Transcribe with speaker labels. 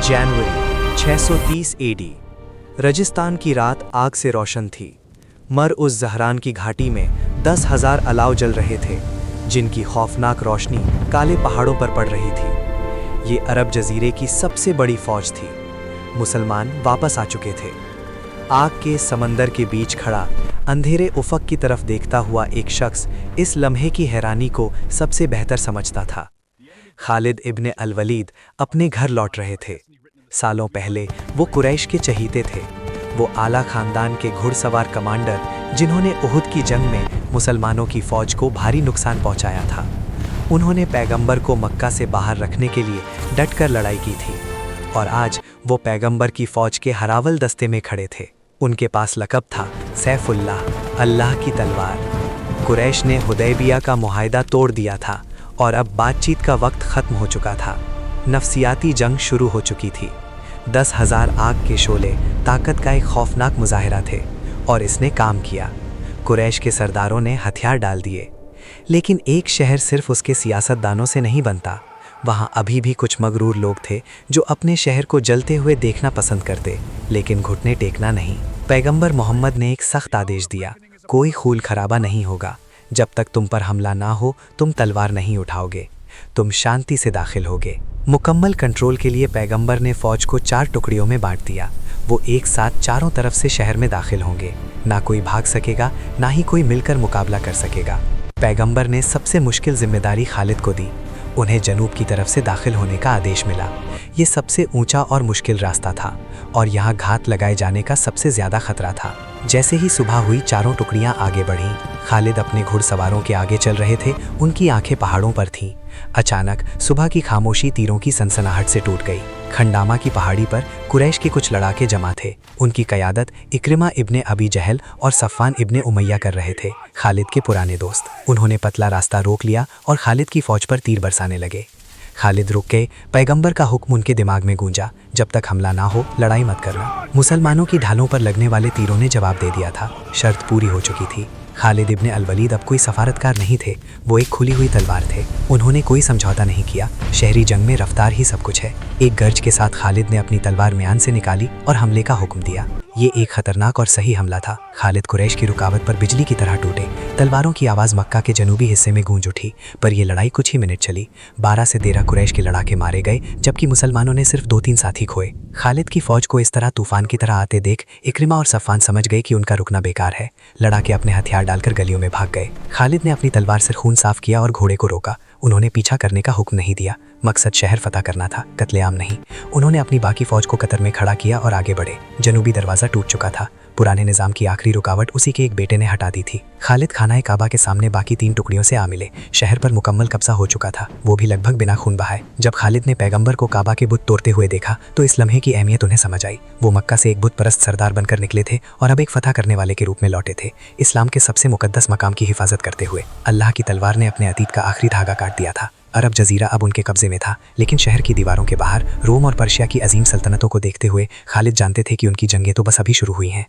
Speaker 1: जनवरी 630 AD. Rajasthan की रात आग से रोशन थी। मर उस जहरान की घाटी में 10,000 अलाव जल रहे थे, जिनकी खौफनाक रोशनी काले पहाड़ों पर पड़ रही थी। ये अरब जजीरे की सबसे बड़ी फौज थी। मुसलमान वापस आ चुके थे। आग के समंदर के बीच खड़ा अंधेरे उफक की तरफ देखता हुआ एक शख्स इस लम्हे की हैरानी को सबसे बेहतर समझता था। खालिद इब्ने अल वलीद अपने घर लौट रहे थे। सालों पहले वो कुरैश के चहीते थे। वो आला खानदान के घुड़सवार कमांडर, जिन्होंने उहुद की जंग में मुसलमानों की फौज को भारी नुकसान पहुंचाया था। उन्होंने पैगंबर को मक्का से बाहर रखने के लिए डटकर लड़ाई की थी, और आज वो पैगंबर की फौज के हरावल दस्ते में खड़े थे। उनके पास लक़ब था सैफुल्लाह, अल्लाह की तलवार। कुरैश ने हुदैबिया का मुआहदा तोड़ दिया था और अब बातचीत का वक्त ख़त्म हो चुका था। नफसियाती जंग शुरू हो चुकी थी। 10,000 आग के शोले ताकत का एक खौफनाक मुजाहिरा थे, और इसने काम किया। कुरैश के सरदारों ने हथियार डाल दिए, लेकिन एक शहर सिर्फ उसके सियासतदानों से नहीं बनता। वहाँ अभी भी कुछ मगरूर लोग थे जो अपने शहर को जलते हुए देखना पसंद करते, लेकिन घुटने टेकना नहीं। पैगंबर मोहम्मद ने एक सख्त आदेश दिया, कोई खून खराबा नहीं होगा। जब तक तुम पर हमला ना हो तुम तलवार नहीं उठाओगे, तुम शांति से दाखिल होगे। मुकम्मल कंट्रोल के लिए पैगंबर ने फौज को 4 टुकड़ियों में बांट दिया। वो एक साथ चारों तरफ से शहर में दाखिल होंगे। ना कोई भाग सकेगा, ना ही कोई मिलकर मुकाबला कर सकेगा। पैगंबर ने सबसे मुश्किल जिम्मेदारी खालिद को दी। उन्हें जनूब की तरफ से दाखिल होने का आदेश मिला। ये सबसे ऊंचा और मुश्किल रास्ता था, और यहाँ घात लगाए जाने का सबसे ज़्यादा खतरा था। जैसे ही सुबह हुई, चारों टुकड़ियाँ आगे बढ़ीं। खालिद अपने घुड़सवारों के आगे चल रहे थे। उनकी आंखें पहाड़ों पर थीं। अचानक सुबह की खामोशी तीरों की सनसनाहट से टूट गई। खंडामा की पहाड़ी पर कुरैश के कुछ लड़ाके जमा थे। उनकी क़यादत इक्रिमा इब्ने अबी जहल और सफ़वान इब्ने उमैया कर रहे थे, खालिद के पुराने दोस्त। उन्होंने पतला रास्ता रोक लिया और खालिद की फ़ौज पर तीर बरसाने लगे। खालिद रुक गए। पैगंबर का हुक्म उनके दिमाग में गूंजा, जब तक हमला ना हो लड़ाई मत करना। मुसलमानों की ढालों पर लगने वाले तीरों ने जवाब दे दिया था। शर्त पूरी हो चुकी थी। खालिद इब्ने अल वलीद अब कोई सफारतकार नहीं थे, वो एक खुली हुई तलवार थे। उन्होंने कोई समझौता नहीं किया। शहरी जंग में रफ्तार ही सब कुछ है। एक गर्ज के साथ खालिद ने अपनी तलवार म्यान से निकाली और हमले का हुक्म दिया। ये एक खतरनाक और सही हमला था। खालिद कुरैश की रुकावट पर बिजली की तरह टूटे। तलवारों की आवाज़ मक्का के जनूबी हिस्से में गूंज उठी। पर यह लड़ाई कुछ ही मिनट चली। 12 से 13 कुरैश के लड़ाके मारे गए, जबकि मुसलमानों ने सिर्फ 2-3 साथी खोए। खालिद की फौज को इस तरह तूफान की तरह आते देख इक्रिमा और सफ़वान समझ गए कि उनका रुकना बेकार है। लड़ाके अपने हथियार डालकर गलियों में भाग गए। खालिद ने अपनी तलवार से खून साफ किया और घोड़े को रोका। उन्होंने पीछा करने का हुक्म नहीं दिया। मकसद शहर फतह करना था, कत्लेआम नहीं। उन्होंने अपनी बाकी फौज को कतर में खड़ा किया और आगे बढ़े। जनूबी दरवाज़ा टूट चुका था। पुराने निज़ाम की आखिरी रुकावट उसी के एक बेटे ने हटा दी थी। खालिद खानाए काबा के सामने बाकी 3 टुकड़ियों से आ मिले। शहर पर मुकम्मल कब्जा हो चुका था, वो भी लगभग बिना खून बहाए। जब खालिद ने पैगंबर को काबा के बुत तोड़ते हुए देखा तो इस लम्हे की अहमियत उन्हें समझ आई। वो मक्का से एक बुत परस्त सरदार बनकर निकले थे और अब एक फतह करने वाले के रूप में लौटे थे, इस्लाम के सबसे मुकद्दस मकाम की हिफाजत करते हुए। अल्लाह की तलवार ने अपने अतीत का आखिरी धागा काट दिया था। अरब जजीरा अब उनके कब्जे में था, लेकिन शहर की दीवारों के बाहर रोम और पर्शिया की अजीम सल्तनतों को देखते हुए खालिद जानते थे कि उनकी जंगें तो बस अभी शुरू हुई हैं।